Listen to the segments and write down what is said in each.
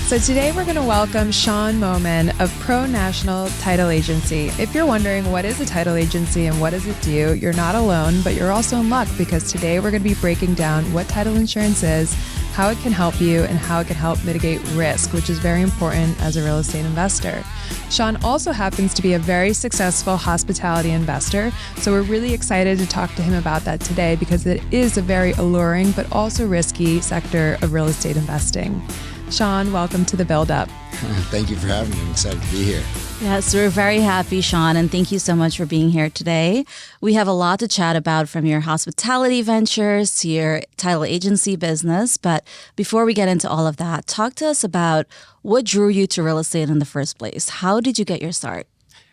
So today we're going to welcome Shaun Moamem of Pro National Title Agency. If you're wondering what is a title agency and what does it do, you're not alone, but you're also in luck because today we're going to be breaking down what title insurance is, how it can help you, and how it can help mitigate risk, which is very important as a real estate investor. Shaun also happens to be a very successful hospitality investor, so we're really excited to talk to him about that today because it is a very alluring but also risky sector of real estate investing. Shaun, welcome to the Build Up. Thank you for having me. I'm excited to be here. Yes, we're very happy, Shaun, and thank you so much for being here today. We have a lot to chat about, from your hospitality ventures to your title agency business. But before we get into all of that, talk to us about what drew you to real estate in the first place. How did you get your start?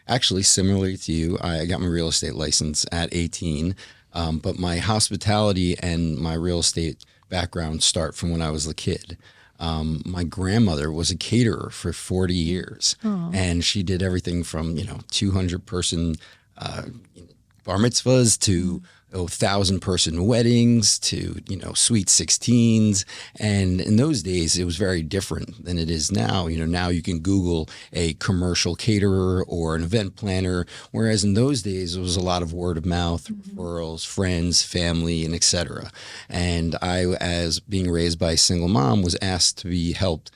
Actually, similarly to you, I got my real estate license at 18, but my hospitality and my real estate background start from when I was a kid. My grandmother was a caterer for 40 years. Aww. And she did everything from, 200 person bar mitzvahs to 1,000 person weddings to, sweet 16s. And in those days, it was very different than it is now. Now you can Google a commercial caterer or an event planner, whereas in those days, it was a lot of word of mouth, referrals, friends, family, and et cetera. And I, as being raised by a single mom, was asked to be helped.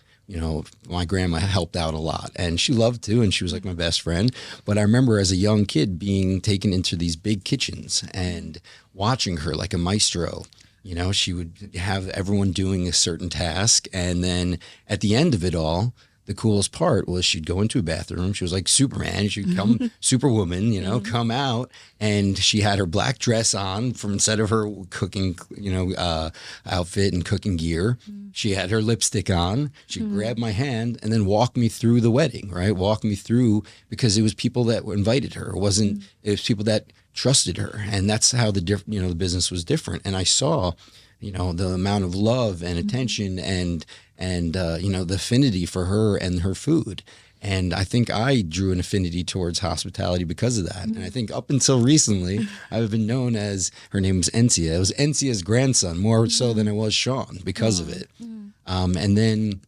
My grandma helped out a lot and she loved to, and she was like my best friend. But I remember as a young kid being taken into these big kitchens and watching her like a maestro. She would have everyone doing a certain task. And then at the end of it all, the coolest part was she'd go into a bathroom. She was like Superman. She'd come, Superwoman, come out, and she had her black dress on from instead of her cooking, outfit and cooking gear. She had her lipstick on. She'd grab my hand and then walk me through the wedding, right? Walk me through, because it was people that invited her. It was people that trusted her. And that's how the business was different. And I saw, the amount of love and attention and the affinity for her and her food. And I think I drew an affinity towards hospitality because of that. And I think up until recently, I've been known as, her name was Encia. It was Encia's grandson, more so than it was Shaun, because of it. And then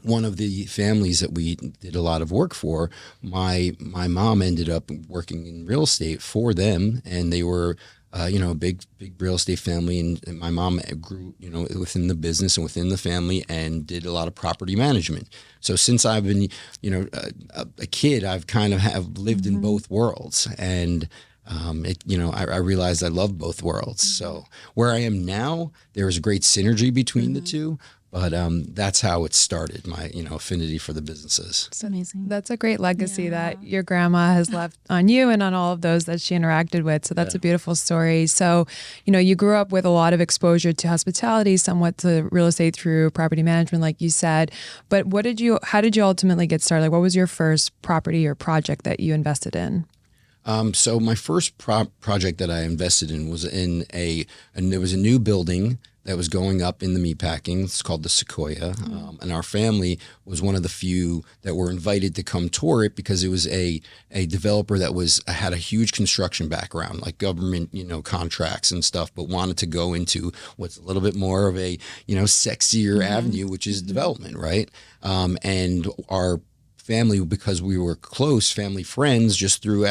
one of the families that we did a lot of work for, my mom ended up working in real estate for them, and they were a big real estate family, and my mom grew, within the business and within the family, and did a lot of property management. So since I've been, a kid, I've kind of have lived in both worlds, and I realized I love both worlds. So where I am now, there is a great synergy between the two. But that's how it started, my affinity for the businesses. It's amazing. That's a great legacy that your grandma has left on you and on all of those that she interacted with. So that's a beautiful story. So, you grew up with a lot of exposure to hospitality, somewhat to real estate through property management, like you said. But how did you ultimately get started? Like, what was your first property or project that you invested in? So my first project that I invested in was and there was a new building that was going up in the meatpacking. It's called the Sequoia. And our family was one of the few that were invited to come tour it because it was a developer that had a huge construction background, like government, contracts and stuff, but wanted to go into what's a little bit more of a, sexier avenue, which is development, right? And our family, because we were close family friends, just through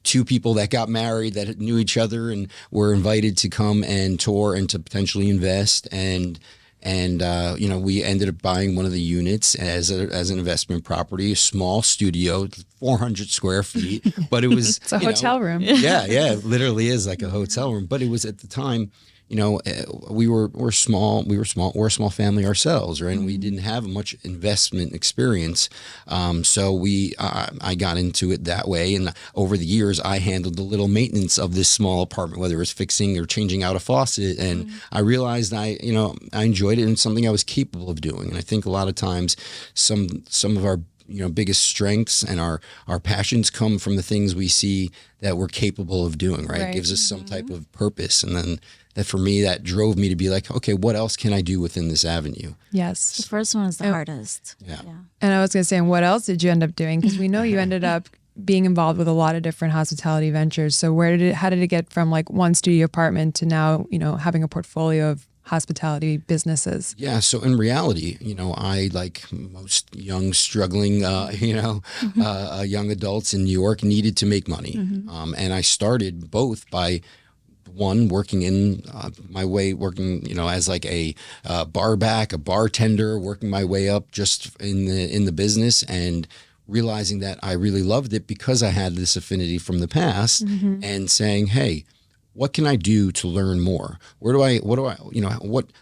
two people that got married that knew each other and were invited to come and tour and to potentially invest, and we ended up buying one of the units as an investment property, a small studio, 400 square feet, but it was it's a hotel room. Yeah, it literally is like a hotel room, but it was at the time. We're small. We're a small family ourselves, right? And we didn't have much investment experience. So I got into it that way. And over the years, I handled the little maintenance of this small apartment, whether it was fixing or changing out a faucet. And I realized I enjoyed it, and something I was capable of doing. And I think a lot of times some of our biggest strengths and our passions come from the things we see that we're capable of doing, right? It gives us some type of purpose. And then that, for me, that drove me to be like, okay, what else can I do within this avenue? Yes. The first one is the hardest. Yeah. And I was going to say, and what else did you end up doing? Because we know you ended up being involved with a lot of different hospitality ventures. So how did it get from like one studio apartment to now, having a portfolio of hospitality businesses? Yeah. So in reality, I, like most young, struggling, young adults in New York, needed to make money. And I started both by working in as like a bar back, a bartender, working my way up just in the business, and realizing that I really loved it because I had this affinity from the past, and saying, hey, what can I do to learn more? What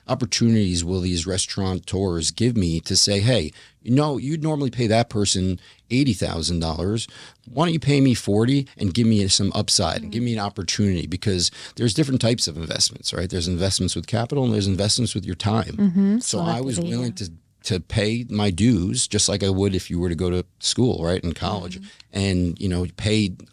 opportunities will these restaurateurs give me to say, hey, you'd normally pay that person $80,000. Why don't you pay me $40 and give me some upside and give me an opportunity? Because there's different types of investments, right? There's investments with capital and there's investments with your time. So I was willing to pay my dues just like I would if you were to go to school, right, in college. And,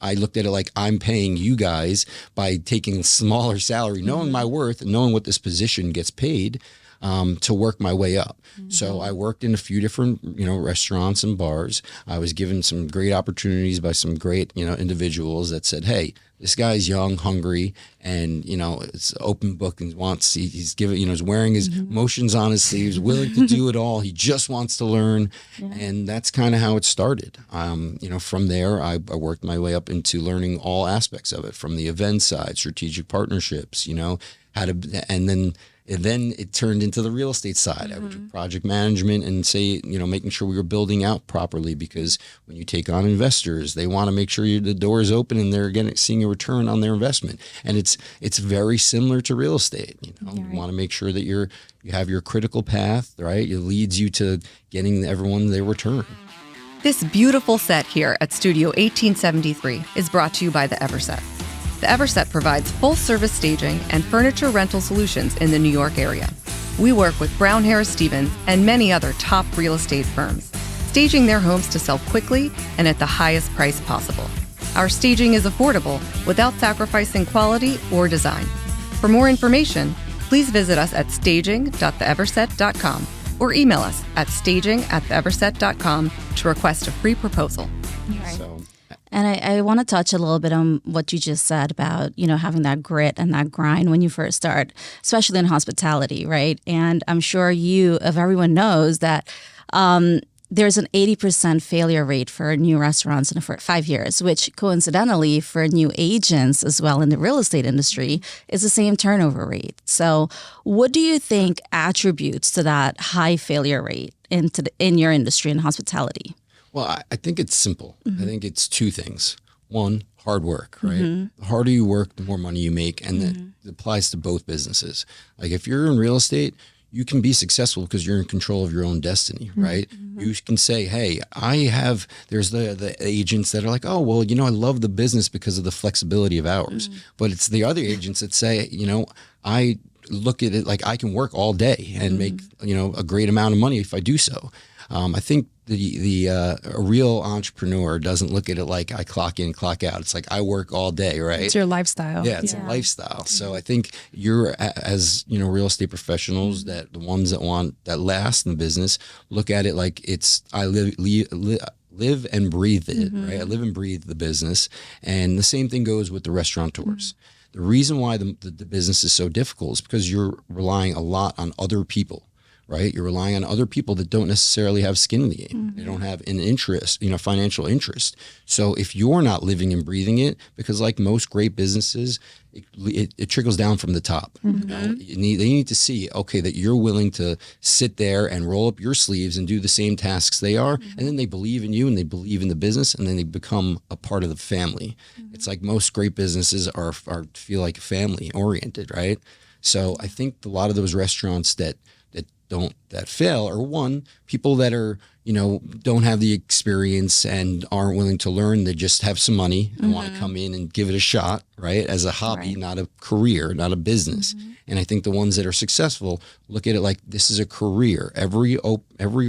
I looked at it like I'm paying you guys by taking a smaller salary, knowing my worth and knowing what this position gets paid, to work my way up. So I worked in a few different, restaurants and bars. I was given some great opportunities by some great, individuals that said, hey, this guy's young, hungry, and, it's open book and he's giving, he's wearing his emotions on his sleeves, willing to do it all. He just wants to learn. And that's kind of how it started. From there, I worked my way up into learning all aspects of it, from the event side, strategic partnerships, and then it turned into the real estate side. I would do project management and making sure we were building out properly, because when you take on investors, they want to make sure the door is open and they're seeing a return on their investment. And it's very similar to real estate. You want to make sure that you have your critical path, right? It leads you to getting everyone their return. This beautiful set here at Studio 1873 is brought to you by the Everset. The Everset provides full-service staging and furniture rental solutions in the New York area. We work with Brown Harris Stevens and many other top real estate firms, staging their homes to sell quickly and at the highest price possible. Our staging is affordable without sacrificing quality or design. For more information, please visit us at staging.theeverset.com or email us at staging@theeverset.com to request a free proposal. And I want to touch a little bit on what you just said about, having that grit and that grind when you first start, especially in hospitality, right? And I'm sure everyone knows that there's an 80% failure rate for new restaurants in 5 years, which coincidentally for new agents as well in the real estate industry is the same turnover rate. So what do you think attributes to that high failure rate in your industry in hospitality? Well, I think it's simple. I think it's two things. One, hard work, right? The harder you work, the more money you make. And that applies to both businesses. Like if you're in real estate, you can be successful because you're in control of your own destiny, right? You can say, hey, there's the agents that are like, oh, well, I love the business because of the flexibility of hours. But it's the other agents that say, I look at it like I can work all day and make, a great amount of money if I do so. I think a real entrepreneur doesn't look at it like I clock in, clock out. It's like I work all day, right? It's your lifestyle. Yeah, it's a lifestyle. So I think you're, as real estate professionals, that the ones that last in the business look at it like I live and breathe it, right? I live and breathe the business, and the same thing goes with the restaurateurs. The reason why the business is so difficult is because you're relying a lot on other people. Right? You're relying on other people that don't necessarily have skin in the game. They don't have an interest, financial interest. So if you're not living and breathing it, because like most great businesses, it trickles down from the top. They need to see, okay, that you're willing to sit there and roll up your sleeves and do the same tasks they are. And then they believe in you and they believe in the business, and then they become a part of the family. It's like most great businesses feel like family oriented, right? So I think a lot of those restaurants that fail are, one, people that are, don't have the experience and aren't willing to learn. They just have some money and want to come in and give it a shot, right? As a hobby, not a career, not a business. And I think the ones that are successful look at it like this is a career. Every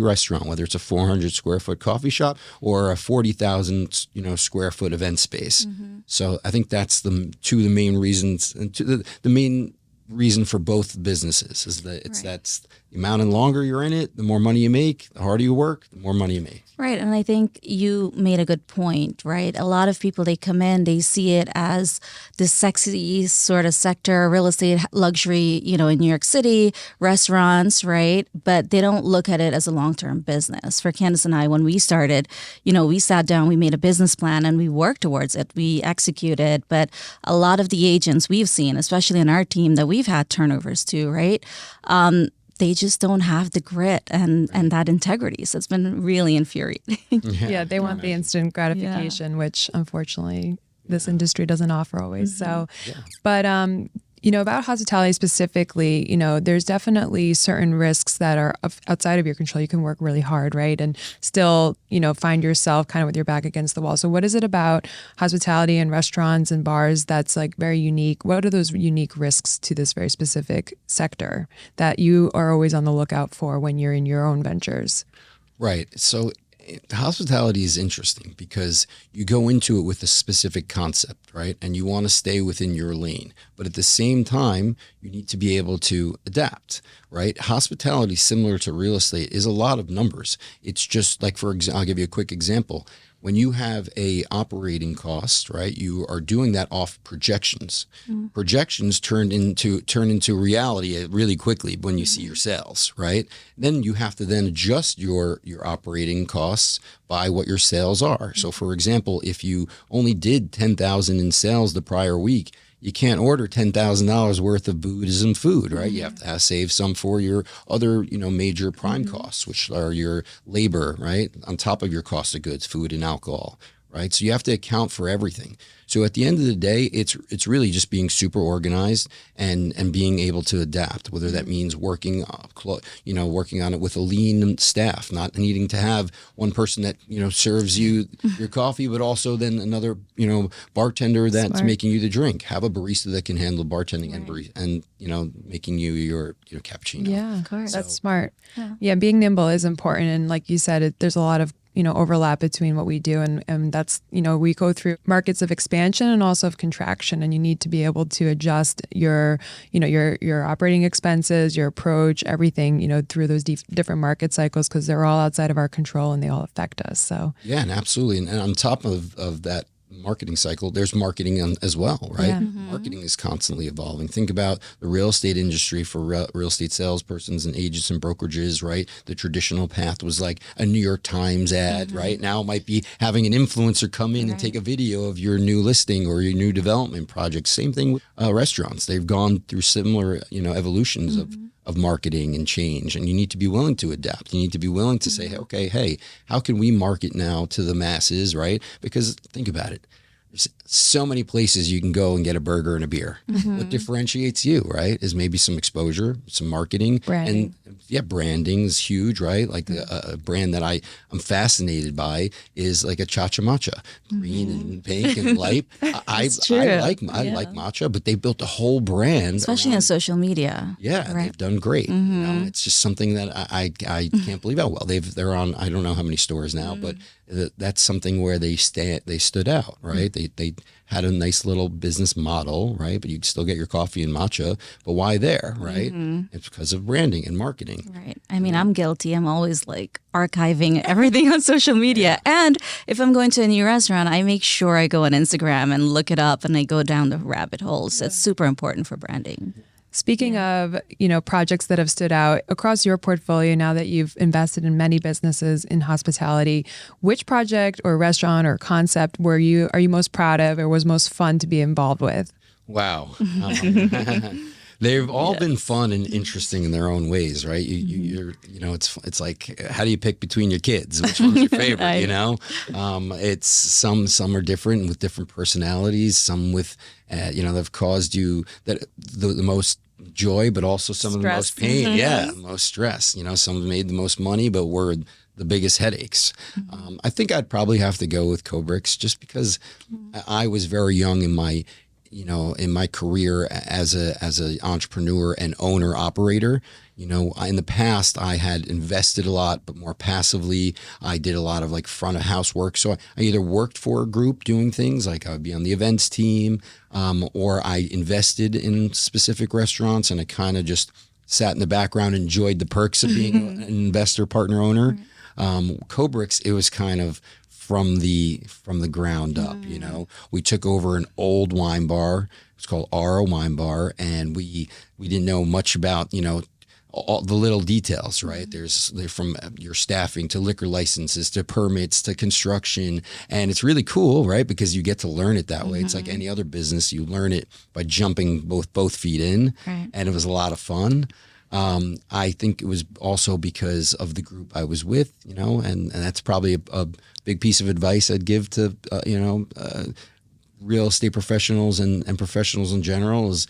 restaurant, whether it's a 400 square foot coffee shop or a 40,000 square foot event space. So I think that's the main reasons, and the main reason for both businesses is that that's the amount and longer you're in it, the more money you make. The harder you work, the more money you make. Right. And I think you made a good point, right? A lot of people, they come in, they see it as this sexy sort of sector, real estate, luxury, in New York City, restaurants, right? But they don't look at it as a long-term business. For Candice and I, when we started, we sat down, we made a business plan and we worked towards it. We executed. But a lot of the agents we've seen, especially in our team that we've had turnovers to, right? They just don't have the grit and that integrity. So it's been really infuriating. Yeah, they want the instant gratification, which unfortunately this industry doesn't offer always. So, but about hospitality specifically, there's definitely certain risks that are outside of your control. You can work really hard, right? And still, find yourself kind of with your back against the wall. So what is it about hospitality and restaurants and bars that's like very unique? What are those unique risks to this very specific sector that you are always on the lookout for when you're in your own ventures? Right. So hospitality is interesting because you go into it with a specific concept, right? And you want to stay within your lane. But at the same time, you need to be able to adapt, right? Hospitality, similar to real estate, is a lot of numbers. It's just like, I'll give you a quick example. When you have a operating cost, right, you are doing that off projections. Projections turn into reality really quickly when you see your sales, right? Then you have to then adjust your operating costs by what your sales are. So for example, if you only did $10,000 in sales the prior week, you can't order $10,000 worth of Buddhism food, right? You have to save some for your other, major prime costs, which are your labor, right? On top of your cost of goods, food and alcohol, right? So you have to account for everything. So at the end of the day, it's really just being super organized and being able to adapt, whether that means working on it with a lean staff, not needing to have one person that, serves you your coffee, but also then another, bartender that's making you the drink. Have a barista that can handle bartending and making you your cappuccino. Yeah, of course. That's smart. Yeah, being nimble is important. And like you said, there's a lot of overlap between what we do and that's, we go through markets of expansion and also of contraction, and you need to be able to adjust your operating expenses, your approach, everything, through those different market cycles, because they're all outside of our control and they all affect us. So yeah, and absolutely. And on top of that marketing cycle, there's marketing as well, right? Yeah. Marketing is constantly evolving. Think about the real estate industry for real estate salespersons and agents and brokerages, right? The traditional path was like a New York Times ad, right? Now it might be having an influencer come in and take a video of your new listing or your new development project. Same thing with restaurants. They've gone through similar, evolutions of marketing and change, and you need to be willing to adapt. You need to be willing to say, okay, hey, how can we market now to the masses, right? Because think about it. There's so many places you can go and get a burger and a beer. What differentiates you, right, is maybe some exposure, some marketing. Branding. And branding is huge, right? Like a brand that I'm fascinated by is like a Cha-Cha Matcha, green and pink and light. I like matcha, but they built a whole brand. Especially on social media. Yeah, they've done great. It's just something that I can't believe how well they're on. I don't know how many stores now, but that's something where they stood out, right? They had a nice little business model, right? But you'd still get your coffee and matcha. But why there, right? It's because of branding and marketing. Right. I mean, I'm guilty. I'm always like archiving everything on social media. And if I'm going to a new restaurant, I make sure I go on Instagram and look it up and I go down the rabbit holes. It's super important for branding. Speaking of, projects that have stood out across your portfolio now that you've invested in many businesses in hospitality, which project or restaurant or concept are you most proud of or was most fun to be involved with? Wow. They've all been fun and interesting in their own ways, right? It's like, how do you pick between your kids? Which one's your favorite? It's some are different with different personalities. Some with, they've caused you the most joy, but also some of the most pain. Yeah, most stress. Some have made the most money, but were the biggest headaches. I think I'd probably have to go with Cobrix just because I was very young in my career as an entrepreneur and owner operator. In the past, I had invested a lot, but more passively. I did a lot of like front of house work. So I either worked for a group doing things like I would be on the events team, or I invested in specific restaurants and I kind of just sat in the background, enjoyed the perks of being an investor, partner, owner. Cobrix, it was kind of from the ground up. You know, we took over an old wine bar. It's called Ara Wine Bar, and we didn't know much about, you know, all the little details, right? They're from your staffing to liquor licenses to permits to construction, and it's really cool, right? Because you get to learn it that way. It's like any other business; you learn it by jumping both feet in, and it was a lot of fun. I think it was also because of the group I was with, you know, and that's probably a big piece of advice I'd give to real estate professionals and professionals in general is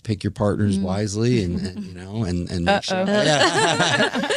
pick your partners wisely and you know and make sure.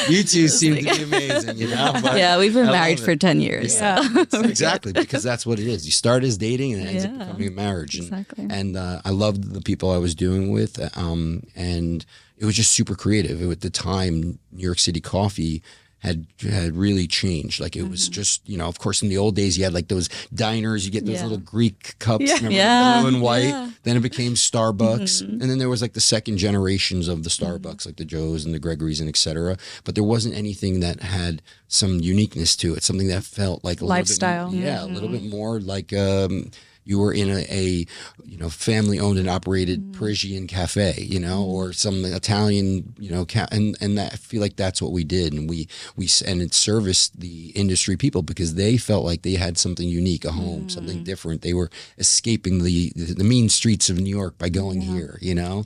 You two seem to be amazing, you know. But yeah, we've been married for 10 years. Yeah, exactly, because that's what it is. You start as dating and it ends up becoming a marriage. And I loved the people I was doing with, and it was just super creative. At the time, New York City coffee had really changed. Like it was just, you know, of course in the old days you had like those diners, you get those little Greek cups, remember, blue and white. Then it became Starbucks. And then there was like the second generations of the Starbucks, like the Joes and the Gregory's and et cetera. But there wasn't anything that had some uniqueness to it, something that felt like a lifestyle. Little bit, a little bit more like you were in a you know, family owned and operated Parisian cafe, you know, or some Italian, you know, and that, I feel like that's what we did, and we and it serviced the industry people because they felt like they had something unique, a home, something different. They were escaping the mean streets of New York by going here, you know,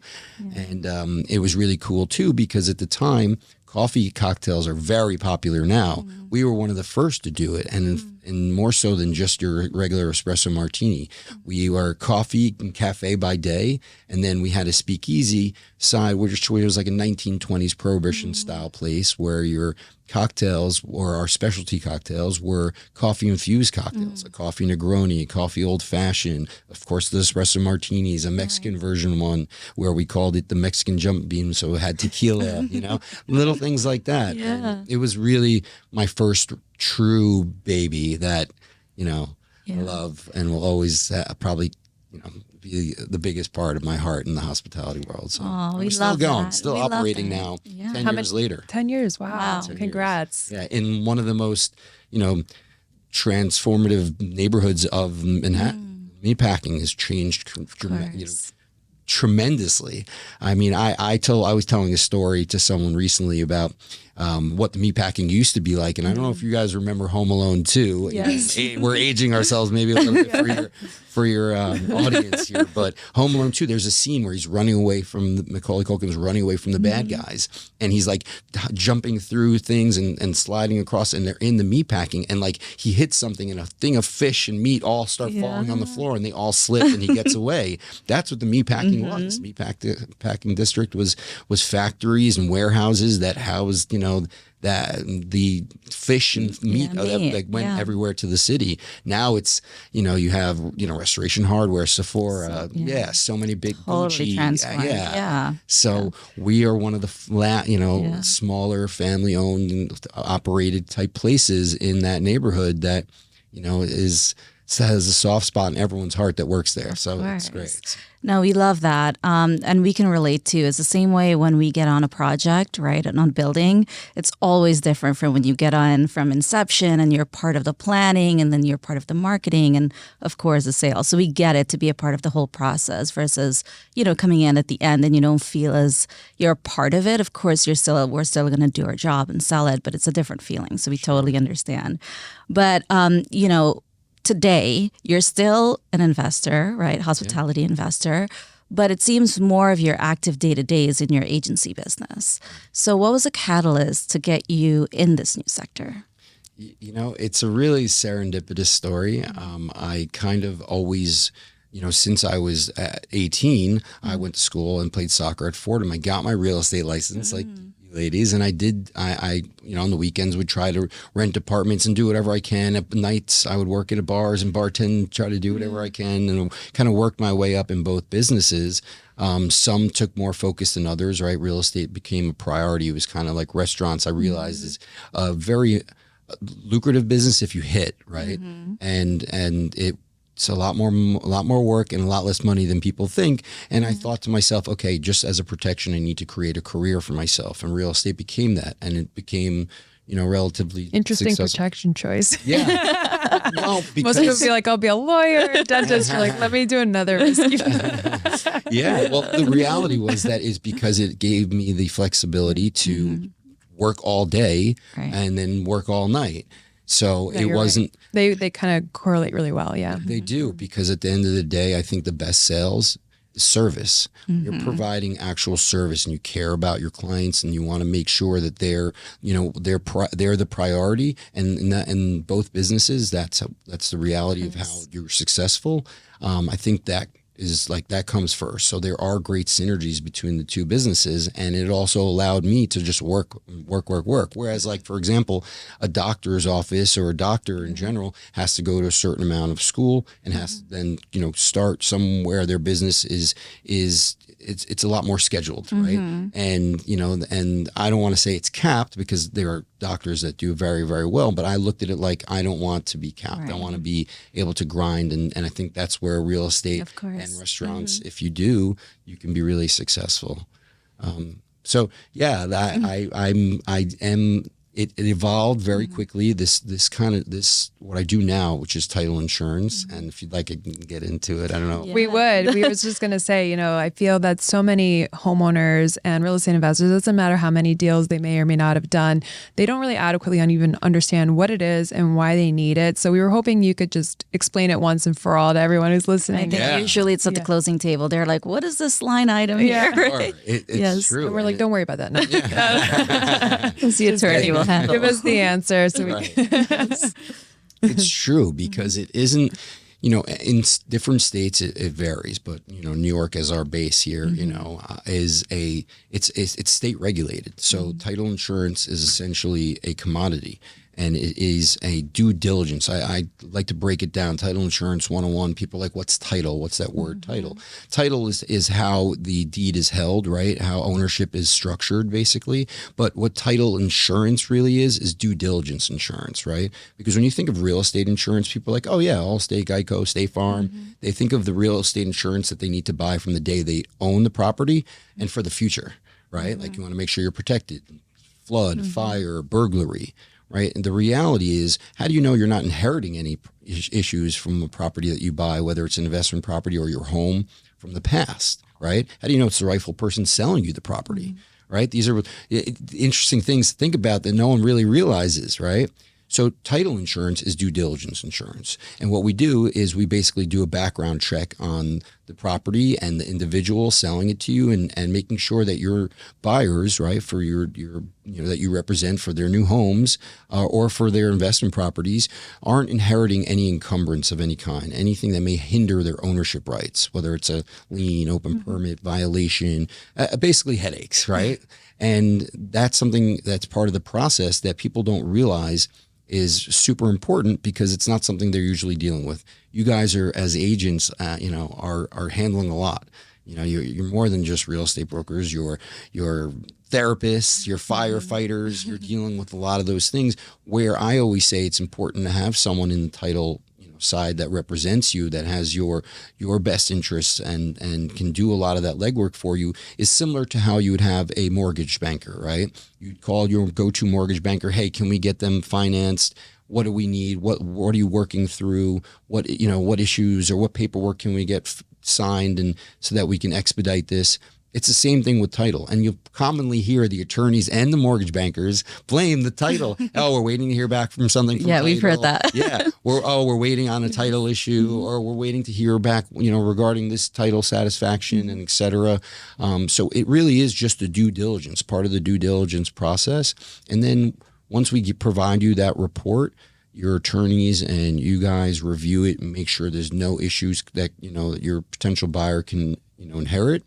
and it was really cool too because at the time, coffee cocktails are very popular now. We were one of the first to do it, and more so than just your regular espresso martini. We were coffee and cafe by day, and then we had a speakeasy side, which was like a 1920s prohibition style place where your cocktails or our specialty cocktails were coffee infused cocktails, a coffee Negroni, a coffee old fashioned, of course the espresso martinis, a Mexican version one where we called it the Mexican jump beam, so it had tequila, you know, little things like that. And it was really my first true baby that, you know, I love and will always probably, you know, be the biggest part of my heart in the hospitality world. So we're still going, still operating now, 10 years later. 10 years, wow. Congrats. Yeah, in one of the most, you know, transformative neighborhoods of Manhattan. Meatpacking has changed tremendously. I mean, I was telling a story to someone recently about what the meatpacking used to be like, and I don't know if you guys remember Home Alone 2. Yes. We're aging ourselves maybe a little bit for your audience here, but Home Alone 2, there's a scene where he's running away from Macaulay Culkin's running away from the bad guys, and he's like jumping through things and sliding across, and they're in the meatpacking, and like he hits something, and a thing of fish and meat all start falling on the floor, and they all slip, and he gets away. That's what the meatpacking was. Meatpacking district was factories and warehouses that housed, you know, that the fish and meat that went everywhere to the city. Now it's, you know, you have, you know, Restoration Hardware, Sephora, so many big Gucci. So we are one of the smaller family owned and operated type places in that neighborhood that, you know, has a soft spot in everyone's heart that works there. So it's great. No, we love that. And we can relate to. It's the same way when we get on a project, right? And on building, it's always different from when you get on from inception and you're part of the planning and then you're part of the marketing and of course the sales. So we get it to be a part of the whole process versus, you know, coming in at the end and you don't feel as you're a part of it. Of course, we're still going to do our job and sell it, but it's a different feeling. So we totally understand. But, you know, today, you're still an investor, right? Hospitality investor, but it seems more of your active day-to-day is in your agency business. So what was a catalyst to get you in this new sector? You know, it's a really serendipitous story. I kind of always, you know, since I was 18, I went to school and played soccer at Fordham. I got my real estate license, like ladies, and I you know, on the weekends would try to rent apartments and do whatever I can. At nights I would work at bars and bartend, try to do whatever I can, and kind of worked my way up in both businesses. Some took more focus than others, right? Real estate became a priority. It was kind of like restaurants, I realized, is a very lucrative business if you hit, right? And it it's a lot more work and a lot less money than people think. And I thought to myself, okay, just as a protection, I need to create a career for myself. And real estate became that. And it became, relatively interesting successful. Protection choice. Yeah. No, because most people be like, I'll be a lawyer, a dentist. You're like, let me do another risky. Yeah. Well, the reality was that is because it gave me the flexibility to work all day and then work all night. So it wasn't. Right. They kind of correlate really well. Yeah. They do, because at the end of the day, I think the best sales is service. You're providing actual service, and you care about your clients, and you want to make sure that they're the priority. And in both businesses, that's the reality of how you're successful. I think that is like that comes first. So there are great synergies between the two businesses, and it also allowed me to just work. Whereas, like, for example, a doctor's office or a doctor in general has to go to a certain amount of school and has to then, start somewhere. Their business is it's a lot more scheduled, right? And, and I don't want to say it's capped, because there are doctors that do very, very well, but I looked at it like, I don't want to be capped. Right. I want to be able to grind. And I think that's where real estate and restaurants, if you do, you can be really successful. So yeah, it evolved very quickly. This what I do now, which is title insurance. And if you'd like, I can get into it. I don't know. Yeah. We would. We was just going to say, I feel that so many homeowners and real estate investors, it doesn't matter how many deals they may or may not have done, they don't really adequately even understand what it is and why they need it. So we were hoping you could just explain it once and for all to everyone who's listening. I think usually it's at the closing table. They're like, what is this line item here? Right? It's true. And we're like, don't worry about that. No. The attorney will handle. Give us the answer. So It's true, because it isn't, in different states it varies, but New York as our base here, it's state regulated. So title insurance is essentially a commodity, and it is a due diligence. I like to break it down. Title insurance 101. People are like, what's title? What's that word, title? Title is how the deed is held, right? How ownership is structured, basically. But what title insurance really is due diligence insurance, right? Because when you think of real estate insurance, people are like, oh yeah, Allstate, Geico, State Farm. They think of the real estate insurance that they need to buy from the day they own the property and for the future, right? Like, you want to make sure you're protected. Flood, fire, burglary. Right. And the reality is, how do you know you're not inheriting any issues from a property that you buy, whether it's an investment property or your home, from the past? Right. How do you know it's the rightful person selling you the property? Right. These are interesting things to think about that no one really realizes. Right. So title insurance is due diligence insurance. And what we do is we basically do a background check on the property and the individual selling it to you, and making sure that your buyers, right, for your that you represent for their new homes or for their investment properties, aren't inheriting any encumbrance of any kind, anything that may hinder their ownership rights, whether it's a lien, open permit, violation, basically headaches, right? And that's something that's part of the process that people don't realize is super important, because it's not something they're usually dealing with. You guys are, as agents, are handling a lot. You're more than just real estate brokers. You're therapists, you're firefighters. You're dealing with a lot of those things, where I always say it's important to have someone in the title side that represents you, that has your best interests and can do a lot of that legwork for you, is similar to how you would have a mortgage banker, right? You'd call your go-to mortgage banker, hey, can we get them financed? What do we need? What are you working through? What issues or what paperwork can we get signed, and so that we can expedite this? It's the same thing with title. And you'll commonly hear the attorneys and the mortgage bankers blame the title. Oh, we're waiting to hear back from something from title. We've heard that. We're waiting on a title issue, or we're waiting to hear back, regarding this title satisfaction, and et cetera. So it really is just a due diligence, part of the due diligence process. And then once we provide you that report, your attorneys and you guys review it and make sure there's no issues that, that your potential buyer can, inherit.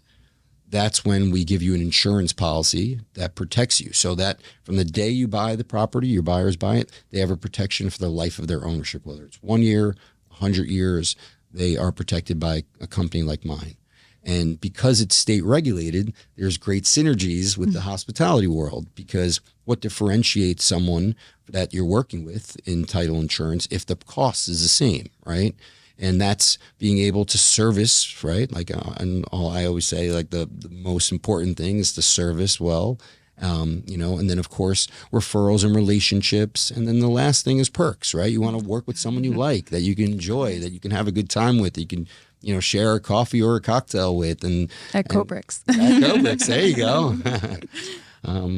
That's when we give you an insurance policy that protects you, so that from the day you buy the property, your buyers buy it, they have a protection for the life of their ownership, whether it's 1 year, 100 years, they are protected by a company like mine. And because it's state regulated, there's great synergies with the hospitality world, because what differentiates someone that you're working with in title insurance, if the cost is the same, right? And that's being able to service, right? Like, and all I always say, like the most important thing is to service well, and then of course referrals and relationships. And then the last thing is perks, right? You want to work with someone you like, that you can enjoy, that you can have a good time with, that you can, share a coffee or a cocktail with. At Cobrix. At Cobrix, there you go.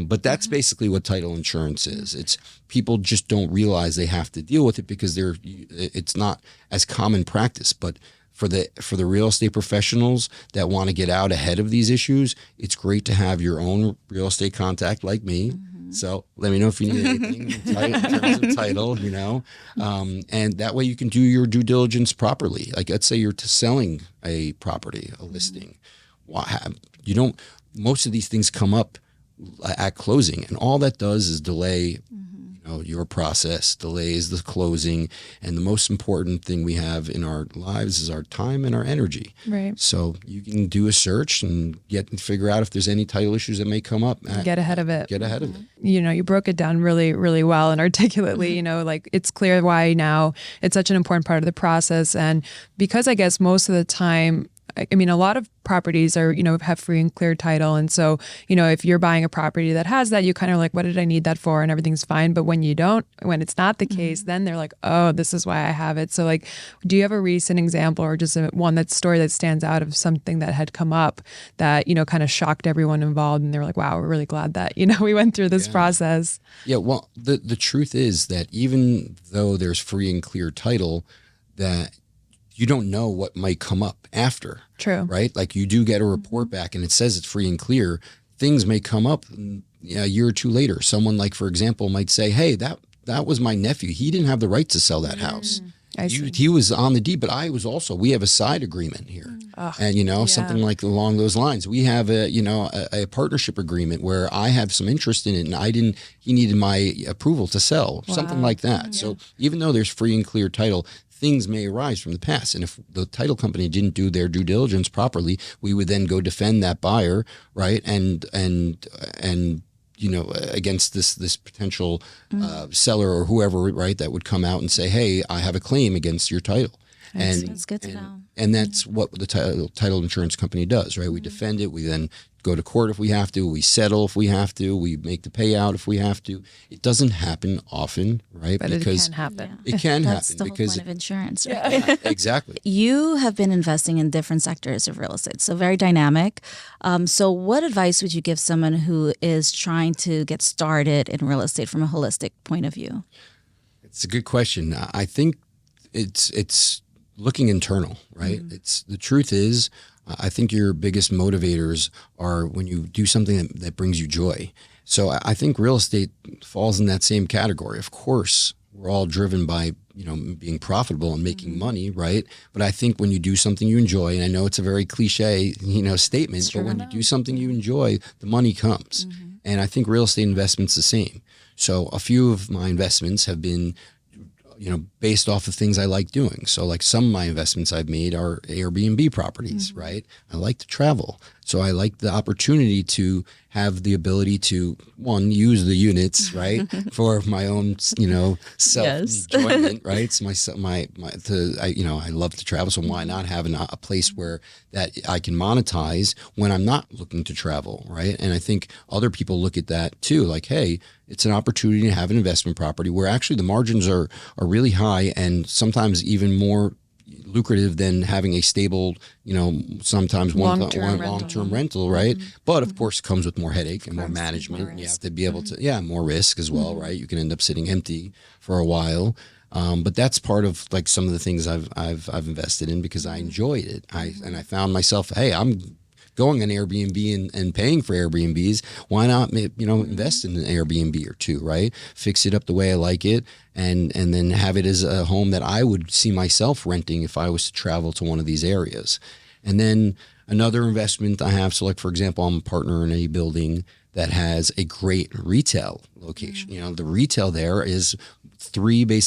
But that's basically what title insurance is. It's people just don't realize they have to deal with it because it's not as common practice. But for the real estate professionals that want to get out ahead of these issues, it's great to have your own real estate contact like me. So let me know if you need anything in terms of title, and that way you can do your due diligence properly. Like, let's say you're selling a property, a listing. Most of these things come up at closing, and all that does is delay your process, delays the closing. And the most important thing we have in our lives is our time and our energy. Right. So you can do a search and figure out if there's any title issues that may come up. Get ahead of it. Get ahead of it. You broke it down really, really well and articulately, like it's clear why now it's such an important part of the process. And because I guess most of the time, I mean, a lot of properties are, have free and clear title. And so, if you're buying a property that has that, you kind of like, what did I need that for? And everything's fine. But when it's not the case, then they're like, oh, this is why I have it. So like, do you have a recent example or just one story that stands out of something that had come up that, kind of shocked everyone involved? And they're like, wow, we're really glad that, we went through this process. Yeah. Well, the truth is that even though there's free and clear title, that you don't know what might come up after. True. Right? Like, you do get a report back and it says it's free and clear. Things may come up a year or two later. Someone, like, for example, might say, hey, that was my nephew. He didn't have the right to sell that house. He was on the deed, but we have a side agreement here. And, something like along those lines. We have a partnership agreement where I have some interest in it and he needed my approval to sell, something like that. Yeah. So even though there's free and clear title, things may arise from the past. And if the title company didn't do their due diligence properly, we would then go defend that buyer, right? And against this potential seller or whoever, right, that would come out and say, hey, I have a claim against your title. That's good to know. And that's what the title insurance company does, right? We defend it. We then go to court if we have to. We settle if we have to. We make the payout if we have to. It doesn't happen often, right? But because it can happen. It can That's happen the whole because point of insurance, right? Yeah, exactly. You have been investing in different sectors of real estate, so very dynamic. So what advice would you give someone who is trying to get started in real estate from a holistic point of view? It's a good question. I think it's looking internal, right? The truth is, I think your biggest motivators are when you do something that brings you joy. So I think real estate falls in that same category. Of course, we're all driven by, being profitable and making money, right? But I think when you do something you enjoy, and I know it's a very cliche, statement, but when you do something you enjoy, the money comes. And I think real estate investment's the same. So a few of my investments have been based off of things I like doing. So like some of my investments I've made are Airbnb properties, right? I like to travel. So I like the opportunity to have the ability to, one, use the units, right? For my own, self-enjoyment, right? It's I love to travel. So why not have a place where that I can monetize when I'm not looking to travel, right? And I think other people look at that too, like, hey, it's an opportunity to have an investment property where actually the margins are really high and sometimes even more lucrative than having a stable, sometimes long-term rental, right? But of course, it comes with more headache and more management. And you have to be able to, more risk as well, right? You can end up sitting empty for a while. But that's part of like some of the things I've invested in because I enjoyed it. I found myself, hey, I'm going on Airbnb and paying for Airbnbs. Why not, invest in an Airbnb or two, right? Fix it up the way I like it and then have it as a home that I would see myself renting if I was to travel to one of these areas. And then another investment I have, so like, for example, I'm a partner in a building that has a great retail location. The retail there is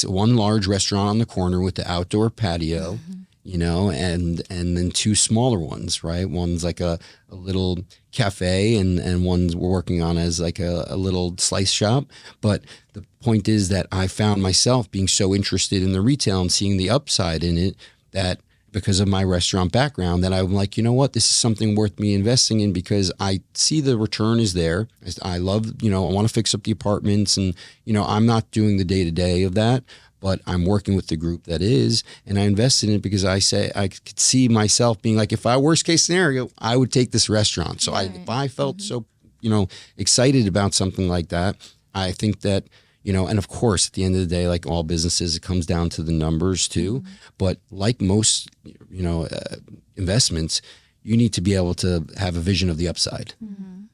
one large restaurant on the corner with the outdoor patio, and then two smaller ones, right? One's like a little cafe and one's we're working on as like a little slice shop. But the point is that I found myself being so interested in the retail and seeing the upside in it that because of my restaurant background, that I'm like, you know what, this is something worth me investing in because I see the return is there. I love, I want to fix up the apartments and, I'm not doing the day-to-day of that, but I'm working with the group that is, and I invested in it because I could see myself being like, if I worst case scenario, I would take this restaurant. So if I felt so, excited about something like that, I think that, and of course, at the end of the day, like all businesses, it comes down to the numbers too. But like most, investments, you need to be able to have a vision of the upside.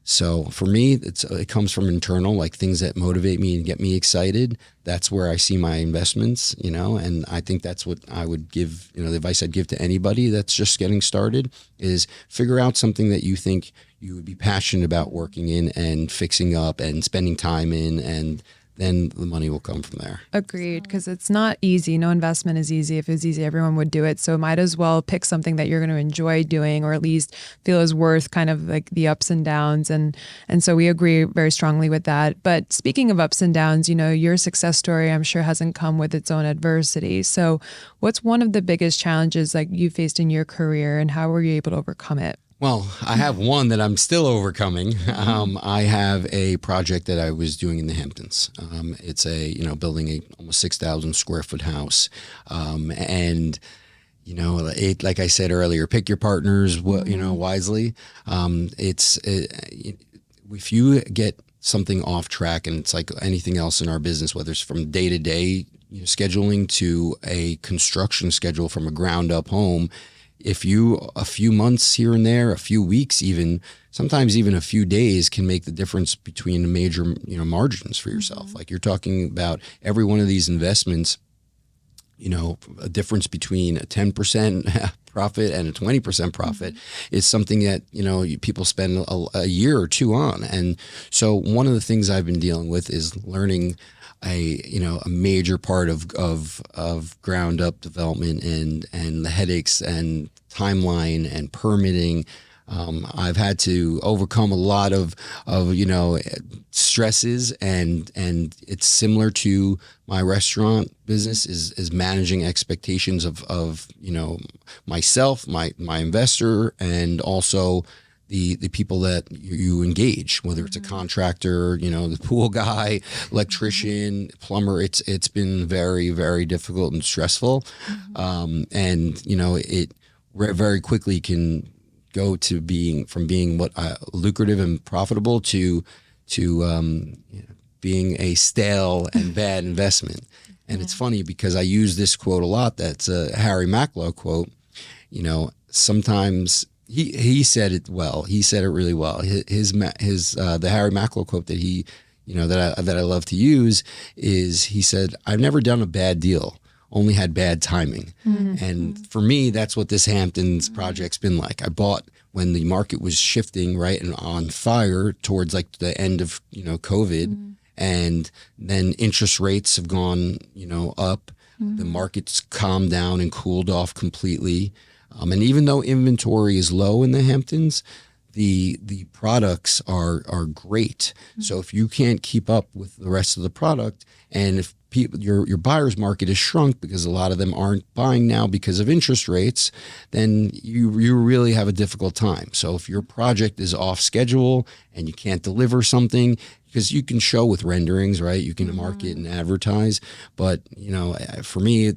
So for me, it comes from internal, like things that motivate me and get me excited. That's where I see my investments, and I think that's what I would give, the advice I'd give to anybody that's just getting started is figure out something that you think you would be passionate about working in and fixing up and spending time in, and then the money will come from there. Agreed, because it's not easy. No investment is easy. If it was easy, everyone would do it. So might as well pick something that you're going to enjoy doing, or at least feel is worth kind of like the ups and downs. And so we agree very strongly with that. But speaking of ups and downs, your success story, I'm sure, hasn't come with its own adversity. So what's one of the biggest challenges like you faced in your career, and how were you able to overcome it? Well, I have one that I'm still overcoming. I have a project that I was doing in the Hamptons. It's building a almost 6,000 square foot house. And like I said earlier, pick your partners, wisely. If you get something off track, and it's like anything else in our business, whether it's from day to day scheduling to a construction schedule from a ground up home, if a few months here and there, a few weeks even, sometimes even a few days can make the difference between the major, margins for yourself. Like you're talking about every one of these investments, a difference between a 10% profit and a 20% profit is something that, people spend a year or two on. And so one of the things I've been dealing with is learning a major part of ground up development and the headaches and timeline and permitting. I've had to overcome a lot of stresses, and it's similar to my restaurant business is managing expectations of myself, my investor, and also the people that you engage, whether it's a contractor, the pool guy, electrician, plumber. It's been very, very difficult and stressful. And it very quickly can go to being what lucrative and profitable to being a stale and bad investment. And it's funny because I use this quote a lot. That's a Harry Macklowe quote. Sometimes he said it well. He said it really well. The Harry Macklowe quote that that I love to use is, he said, "I've never done a bad deal, only had bad timing." And for me, that's what this Hamptons project's been like. I bought when the market was shifting, right, and on fire towards like the end of COVID, and then interest rates have gone up. The market's calmed down and cooled off completely. And even though inventory is low in the Hamptons, the products are great. So if you can't keep up with the rest of the product, and if your buyer's market is shrunk because a lot of them aren't buying now because of interest rates, then you really have a difficult time. So if your project is off schedule and you can't deliver something, because you can show with renderings, right? You can market and advertise, but for me,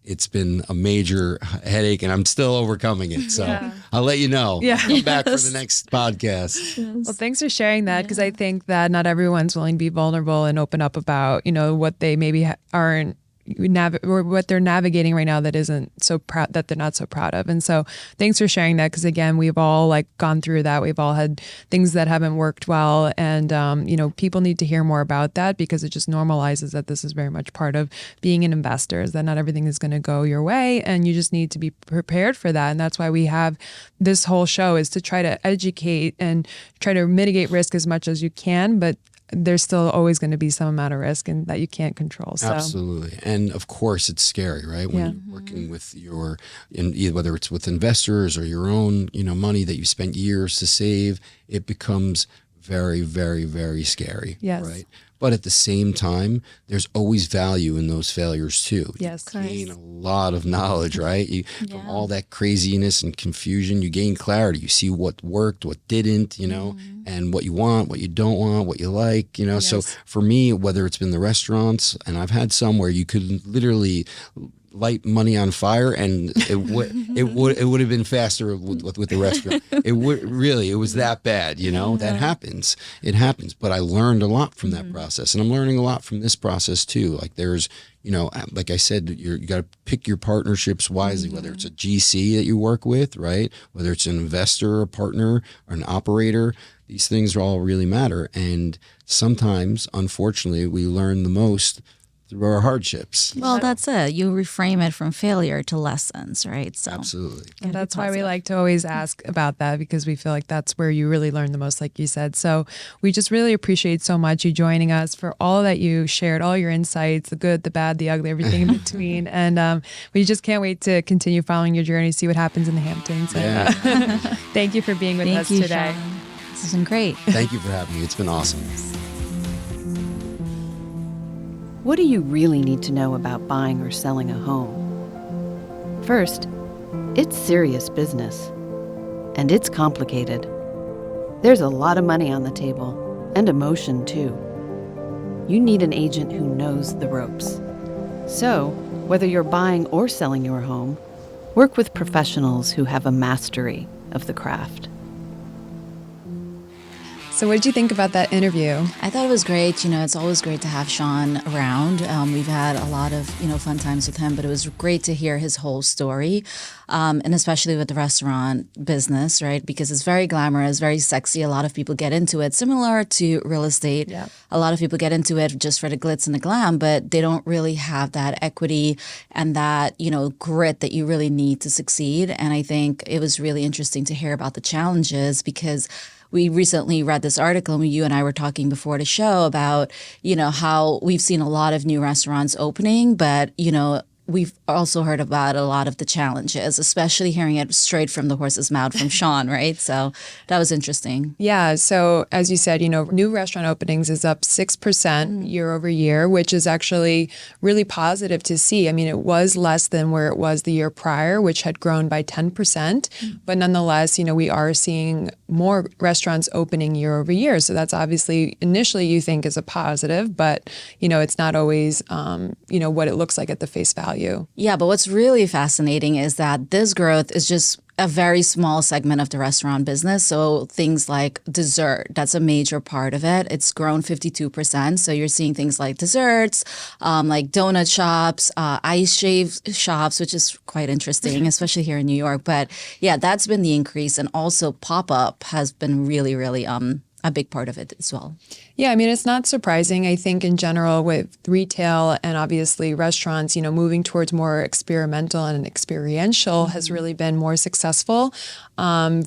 it's been a major headache, and I'm still overcoming it. So I'll let you know. Yeah. Come back for the next podcast. Well, thanks for sharing that, because I think that not everyone's willing to be vulnerable and open up about, what they maybe aren't or what they're navigating right now that isn't so proud, that they're not so proud of. And so thanks for sharing that, because again, we've all gone through that. We've all had things that haven't worked well, and people need to hear more about that, because it just normalizes that this is very much part of being an investor, is that not everything is going to go your way, and you just need to be prepared for that. And that's why we have this whole show, is to try to educate and try to mitigate risk as much as you can, but there's still always going to be some amount of risk and that you can't control. So. Absolutely. And of course it's scary, right? When you're working with whether it's with investors or your own, money that you spent years to save, it becomes very, very, very scary. Yes. Right. But at the same time, there's always value in those failures too. Yes. You gain a lot of knowledge, right? From all that craziness and confusion, you gain clarity. You see what worked, what didn't, and what you want, what you don't want, what you like, Yes. So for me, whether it's been the restaurants, and I've had some where you could literally light money on fire, and it would have been faster with the restaurant. It was that bad, That happens. It happens. But I learned a lot from that process, and I'm learning a lot from this process too. Like there's, like I said, you got to pick your partnerships wisely, whether it's a GC that you work with, right? Whether it's an investor, a partner, or an operator. These things all really matter. And sometimes, unfortunately, we learn the most through our hardships. Well, that's it. You reframe it from failure to lessons, right? So absolutely. And that's why we like to always ask about that, because we feel like that's where you really learn the most, like you said. So we just really appreciate so much you joining us, for all that you shared, all your insights, the good, the bad, the ugly, everything in between. And we just can't wait to continue following your journey, see what happens in the Hamptons. Yeah. Thank you for being with us today. Shaun. This has been great. Thank you for having me. It's been awesome. What do you really need to know about buying or selling a home? First, it's serious business. And it's complicated. There's a lot of money on the table, and emotion too. You need an agent who knows the ropes. So, whether you're buying or selling your home, work with professionals who have a mastery of the craft. So what did you think about that interview? I thought it was great. It's always great to have Shaun around. We've had a lot of, fun times with him, but it was great to hear his whole story. And especially with the restaurant business, right? Because it's very glamorous, very sexy. A lot of people get into it, similar to real estate. Yeah. A lot of people get into it just for the glitz and the glam, but they don't really have that equity and that, grit that you really need to succeed. And I think it was really interesting to hear about the challenges, because we recently read this article, and you and I were talking before the show about, how we've seen a lot of new restaurants opening, but, we've also heard about a lot of the challenges, especially hearing it straight from the horse's mouth from Shaun, right? So that was interesting. Yeah. So as you said, new restaurant openings is up 6% year over year, which is actually really positive to see. I mean, it was less than where it was the year prior, which had grown by 10%. But nonetheless, we are seeing more restaurants opening year over year. So that's obviously initially you think is a positive, but, it's not always, what it looks like at the face value. Yeah, but what's really fascinating is that this growth is just a very small segment of the restaurant business. So things like dessert, that's a major part of it. It's grown 52%. So you're seeing things like desserts, like donut shops, ice shave shops, which is quite interesting, especially here in New York. But yeah, that's been the increase. And also pop-up has been really, really a big part of it as well. Yeah, I mean, it's not surprising. I think in general with retail and obviously restaurants, moving towards more experimental and experiential has really been more successful. And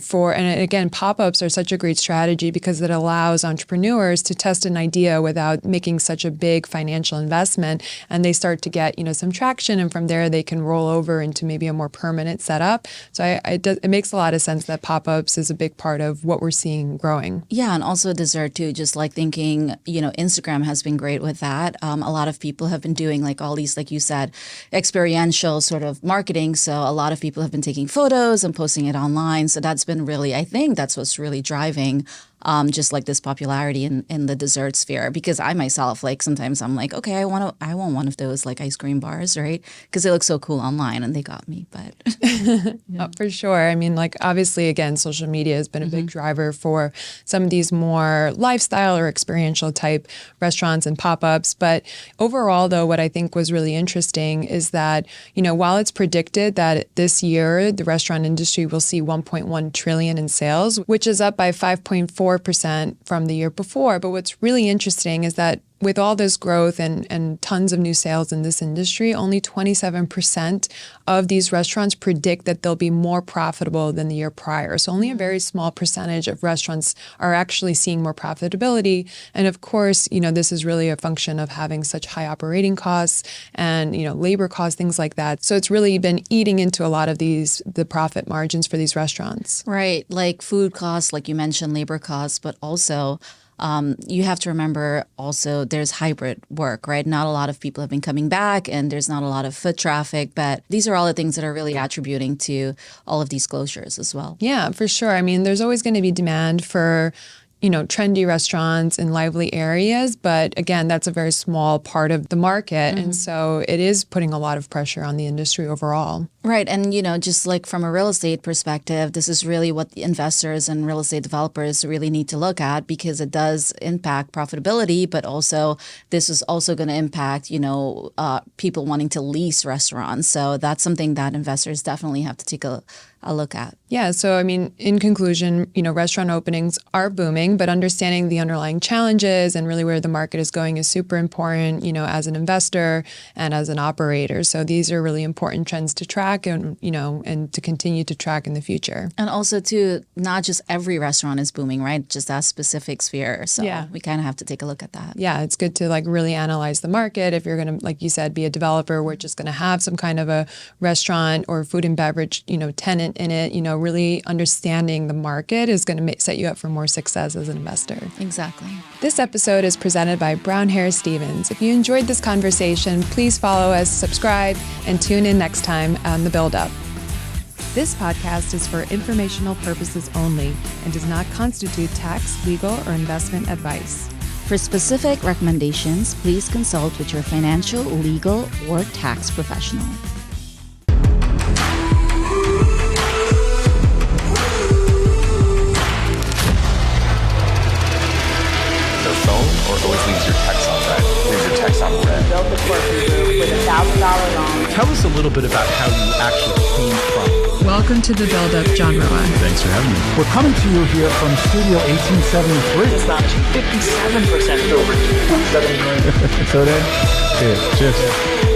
again, pop-ups are such a great strategy because it allows entrepreneurs to test an idea without making such a big financial investment, and they start to get, some traction, and from there they can roll over into maybe a more permanent setup. So it makes a lot of sense that pop-ups is a big part of what we're seeing growing. Yeah, and also dessert too, just like thinking, Instagram has been great with that. A lot of people have been doing like all these, like you said, experiential sort of marketing. So a lot of people have been taking photos and posting it online. So that's been really, I think that's what's really driving just like this popularity in the dessert sphere. Because I myself, like sometimes I'm like, okay, I want one of those like ice cream bars, right? Because they look so cool online, and they got me. But for sure. I mean, like obviously, again, social media has been a big driver for some of these more lifestyle or experiential type restaurants and pop-ups. But overall, though, what I think was really interesting is that, while it's predicted that this year the restaurant industry will see 1.1 trillion in sales, which is up by 5.4% from the year before. But what's really interesting is that with all this growth and tons of new sales in this industry, only 27% of these restaurants predict that they'll be more profitable than the year prior. So only a very small percentage of restaurants are actually seeing more profitability. And of course, this is really a function of having such high operating costs and, labor costs, things like that. So it's really been eating into a lot of the profit margins for these restaurants. Right. Like food costs, like you mentioned, labor costs, but also you have to remember also there's hybrid work, right? Not a lot of people have been coming back and there's not a lot of foot traffic, but these are all the things that are really attributing to all of these closures as well. Yeah, for sure. I mean, there's always going to be demand for trendy restaurants in lively areas. But again, that's a very small part of the market. And so it is putting a lot of pressure on the industry overall. Right. And, just like from a real estate perspective, this is really what the investors and real estate developers really need to look at, because it does impact profitability, but also this is also going to impact, people wanting to lease restaurants. So that's something that investors definitely have to take a look at. Yeah. So, I mean, in conclusion, restaurant openings are booming, but understanding the underlying challenges and really where the market is going is super important, as an investor and as an operator. So these are really important trends to track and, and to continue to track in the future. And also, too, not just every restaurant is booming, right? Just that specific sphere. So we kind of have to take a look at that. Yeah. It's good to really analyze the market. If you're going to, like you said, be a developer, we're just going to have some kind of a restaurant or food and beverage, tenant in it, really understanding the market is going to set you up for more success as an investor. Exactly. This episode is presented by Brown Harris Stevens. If you enjoyed this conversation, please follow us, subscribe, and tune in next time on The Build Up. This podcast is for informational purposes only and does not constitute tax, legal, or investment advice. For specific recommendations, please consult with your financial, legal, or tax professional. Or always leaves your text on red. Leaves your text on red. Built the corporate group with $1,000 loan. Tell us a little bit about how you actually came from. Welcome to The Build Up, John Roa. Thanks for having me. We're coming to you here from Studio 1873. It's not 57% over $2.7 million. So then, cheers.